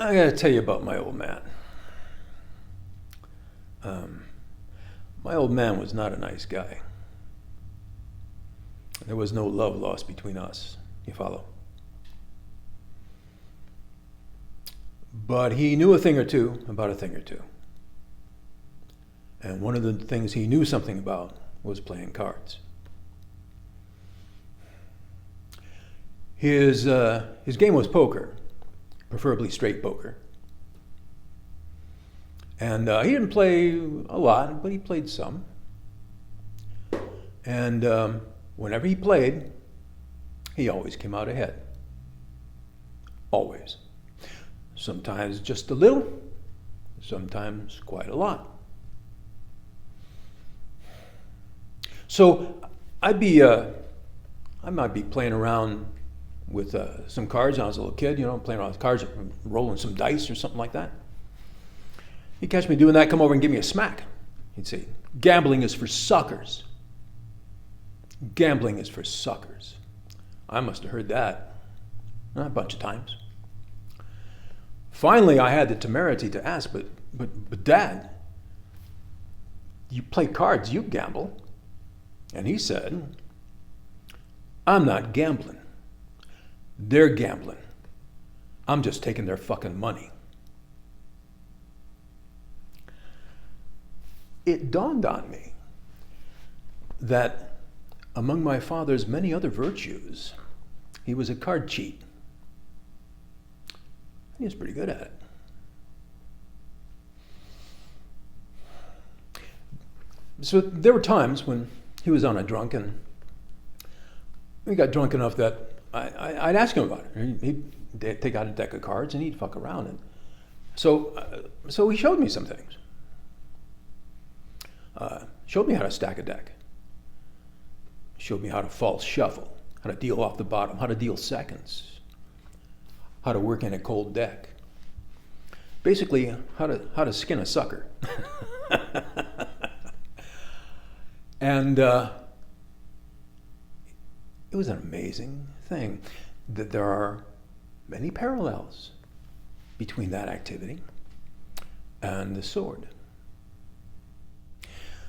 I gotta tell you about my old man. My old man was not a nice guy. There was no love lost between us, you follow? But he knew a thing or two about a thing or two. And one of the things he knew something about was playing cards. His game was poker, preferably straight poker. And he didn't play a lot, but he played some. And whenever he played, he always came out ahead. Always. Sometimes just a little, sometimes quite a lot. So I might be playing around with some cards when I was a little kid, playing around with cards, rolling some dice or something like that. He'd catch me doing that, come over and give me a smack. He'd say, "Gambling is for suckers. Gambling is for suckers." I must have heard that a bunch of times. Finally, I had the temerity to ask, but Dad, you play cards, you gamble. And he said, "I'm not gambling. They're gambling. I'm just taking their fucking money." It dawned on me that among my father's many other virtues, he was a card cheat. He was pretty good at it. So there were times when he was on a drunk, and we got drunk enough that I'd ask him about it. He'd take out a deck of cards and he'd fuck around. And so he showed me some things. Showed me how to stack a deck. Showed me how to false shuffle, how to deal off the bottom, how to deal seconds, how to work in a cold deck. Basically, how to skin a sucker. And it was an amazing thing that there are many parallels between that activity and the sword.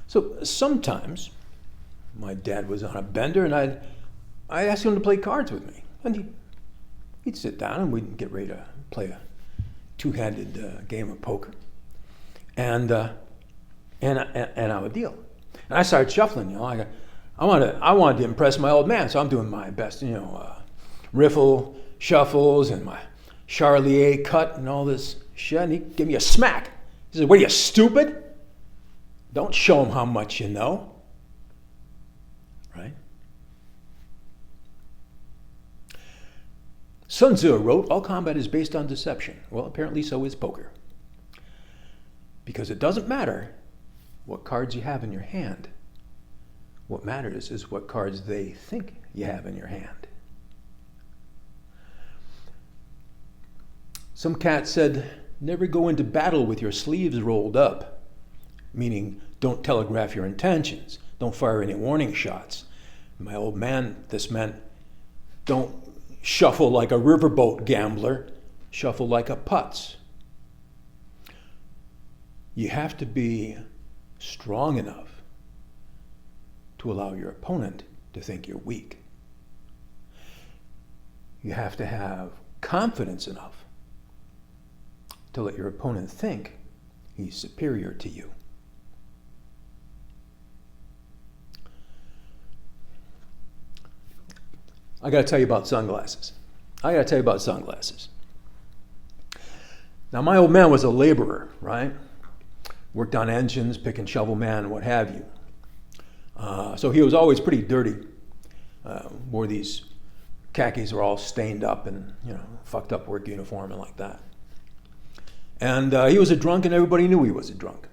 So sometimes my dad was on a bender, and I'd ask him to play cards with me, and he'd sit down and we'd get ready to play a two-handed game of poker, and I would deal. And I started shuffling. I wanted to impress my old man, so I'm doing my best, riffle shuffles and my Charlier cut and all this shit. And he gave me a smack. He said, "What are you, stupid? Don't show him how much you know." Right? Sun Tzu wrote, "All combat is based on deception." Well, apparently so is poker. Because it doesn't matter what cards you have in your hand. What matters is what cards they think you have in your hand. Some cat said, "Never go into battle with your sleeves rolled up," meaning don't telegraph your intentions, don't fire any warning shots. My old man, this meant don't shuffle like a riverboat gambler, shuffle like a putz. You have to be strong enough to allow your opponent to think you're weak. You have to have confidence enough to let your opponent think he's superior to you. I got to tell you about sunglasses. Now, my old man was a laborer, right? Worked on engines, pick and shovel man, what have you. So he was always pretty dirty. Wore these khakis, were all stained up and, fucked up work uniform and like that. And he was a drunk, and everybody knew he was a drunk.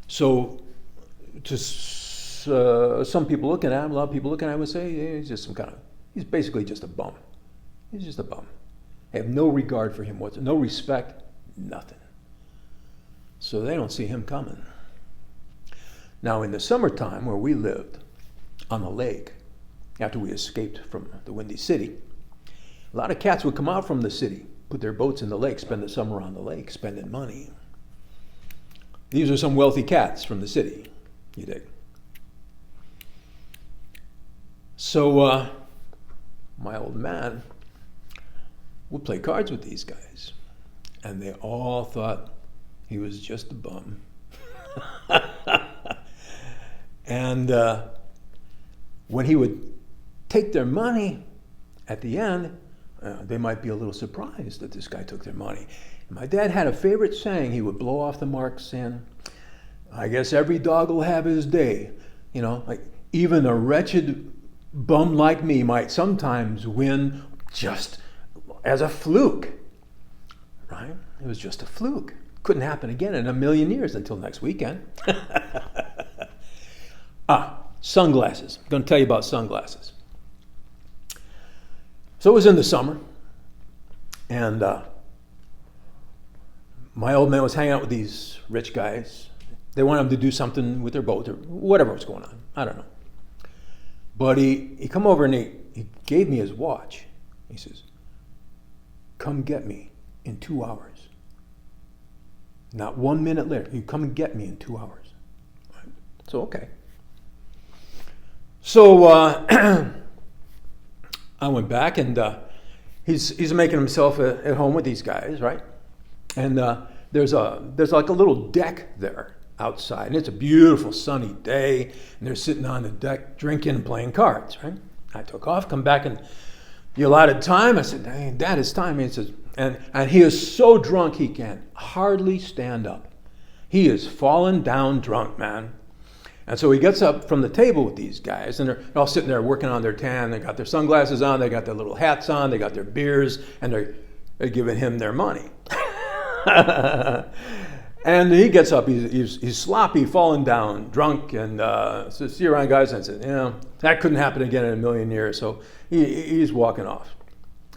So to some people looking at him, a lot of people looking at him would say, hey, he's basically just a bum. He's just a bum. They have no regard for him, no respect, nothing. So they don't see him coming. Now, in the summertime, where we lived on the lake, after we escaped from the Windy City, a lot of cats would come out from the city put their boats in the lake, spend the summer on the lake, spending money. These are some wealthy cats from the city, you dig. So my old man would play cards with these guys, and they all thought he was just a bum. And when he would take their money at the end, they might be a little surprised that this guy took their money. And my dad had a favorite saying. He would blow off the mark saying, I guess every dog will have his day. You know, like even a wretched bum like me might sometimes win just as a fluke, right? It was just a fluke. Couldn't happen again in a million years until next weekend. Sunglasses. I'm going to tell you about sunglasses. So it was in the summer, and my old man was hanging out with these rich guys. They wanted him to do something with their boat or whatever was going on. I don't know. But he come over and he gave me his watch. He says, come get me in 2 hours. Not 1 minute later. You come and get me in 2 hours. Right? So, okay. So I went back, and he's making himself at home with these guys, right? And there's like a little deck there outside, and it's a beautiful sunny day, and they're sitting on the deck drinking and playing cards, right? I took off, come back in the allotted time. I said, hey, Dad, it's time. He says, and he is so drunk he can hardly stand up. He is fallen down drunk, man. And so he gets up from the table with these guys, and they're all sitting there working on their tan. They got their sunglasses on, they got their little hats on, they got their beers, and they're giving him their money. And he gets up, he's sloppy, falling down, drunk, and so see you around, guys, and I said, that couldn't happen again in a million years. So he's walking off.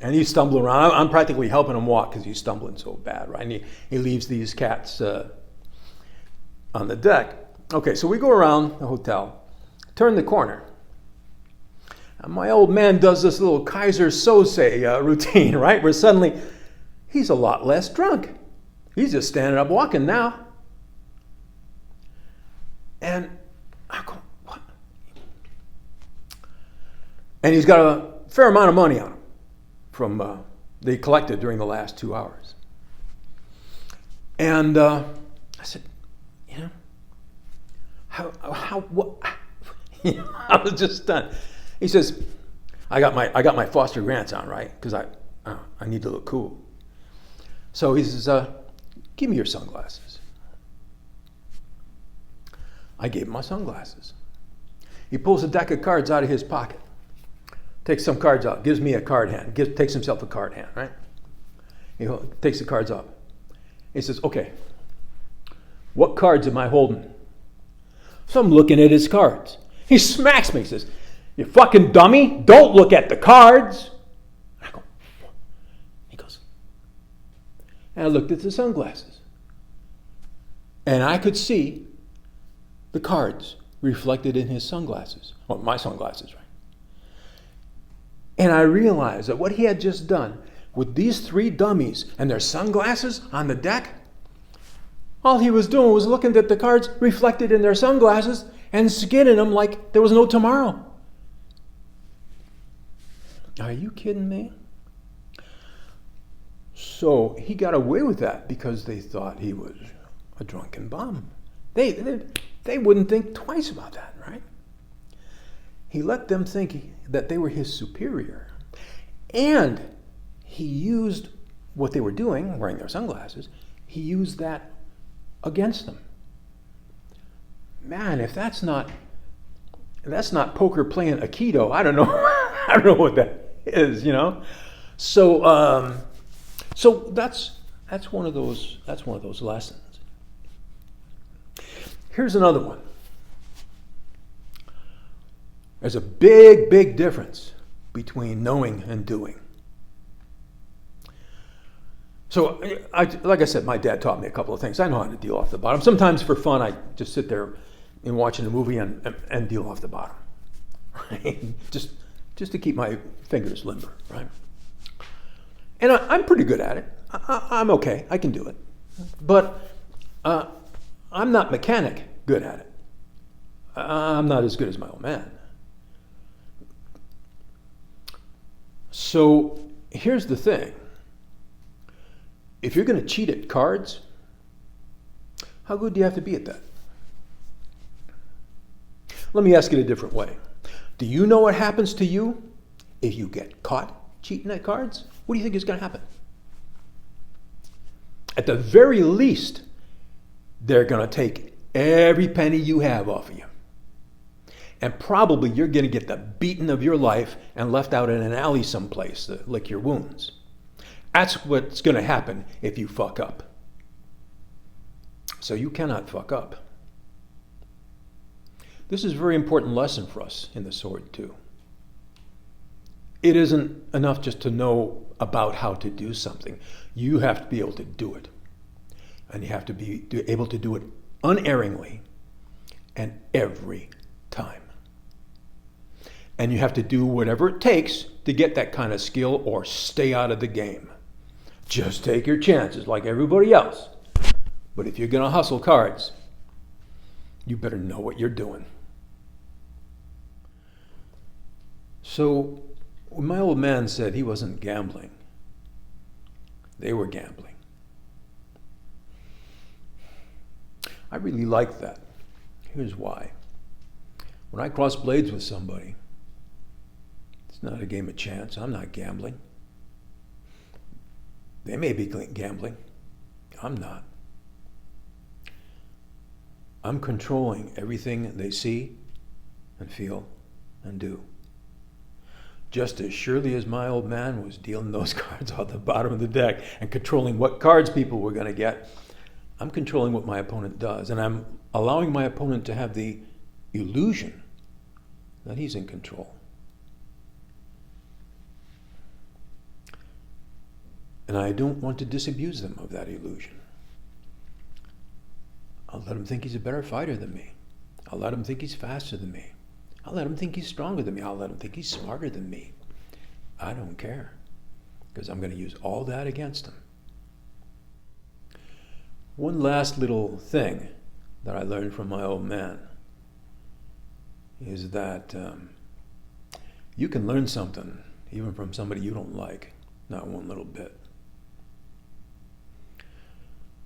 And he's stumbling around. I'm practically helping him walk because he's stumbling so bad, right? And he leaves these cats on the deck. Okay, so we go around the hotel, turn the corner. And my old man does this little Kaiser Sose routine, right? Where suddenly he's a lot less drunk. He's just standing up walking now. And I go, what? And he's got a fair amount of money on him from they collected during the last 2 hours. And I said, what? I was just stunned. He says, I got my Foster Grants on, right? Because I need to look cool. So he says, give me your sunglasses. I gave him my sunglasses. He pulls a deck of cards out of his pocket, takes some cards out, gives me a card hand, takes himself a card hand, right? He takes the cards up. He says, okay, what cards am I holding? So I'm looking at his cards. He smacks me. He says, you fucking dummy, don't look at the cards. And I go, what? He goes, and I looked at the sunglasses. And I could see the cards reflected in his sunglasses. Well, my sunglasses, right? And I realized that what he had just done with these 3 dummies and their sunglasses on the deck, all he was doing was looking at the cards reflected in their sunglasses and skinning them like there was no tomorrow. Are you kidding me? So he got away with that because they thought he was a drunken bum. They wouldn't think twice about that, right? He let them think that they were his superior. And he used what they were doing, wearing their sunglasses, he used that against them. Man, if that's not poker playing Aikido, I don't know. I don't know what that is, So so that's one of those lessons. Here's another one. There's a big difference between knowing and doing. So, like I said, my dad taught me a couple of things. I know how to deal off the bottom. Sometimes for fun, I just sit there and watching a movie and deal off the bottom, right? Just to keep my fingers limber, right? And I'm pretty good at it. I'm okay. I can do it. But I'm not mechanic good at it. I'm not as good as my old man. So here's the thing. If you're going to cheat at cards, how good do you have to be at that? Let me ask it a different way. Do you know what happens to you if you get caught cheating at cards? What do you think is going to happen? At the very least, they're going to take every penny you have off of you. And probably you're going to get the beating of your life and left out in an alley someplace to lick your wounds. That's what's going to happen if you fuck up. So you cannot fuck up. This is a very important lesson for us in the sword too. It isn't enough just to know about how to do something. You have to be able to do it. And you have to be able to do it unerringly and every time. And you have to do whatever it takes to get that kind of skill or stay out of the game. Just take your chances like everybody else. But if you're going to hustle cards, you better know what you're doing. So when my old man said he wasn't gambling, they were gambling. I really like that. Here's why. When I cross blades with somebody, it's not a game of chance. I'm not gambling. They may be gambling. I'm not. I'm controlling everything they see and feel and do. Just as surely as my old man was dealing those cards off the bottom of the deck and controlling what cards people were going to get, I'm controlling what my opponent does. And I'm allowing my opponent to have the illusion that he's in control. And I don't want to disabuse them of that illusion. I'll let him think he's a better fighter than me. I'll let him think he's faster than me. I'll let him think he's stronger than me. I'll let him think he's smarter than me. I don't care, because I'm going to use all that against him. One last little thing that I learned from my old man is that you can learn something even from somebody you don't like, not one little bit.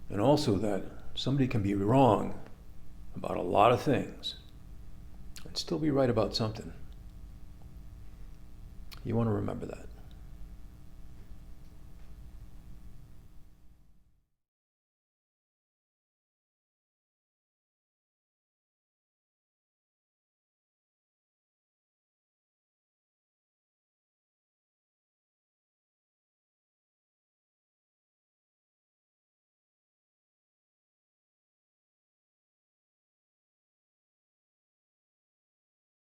And also that somebody can be wrong about a lot of things and still be right about something. You want to remember that.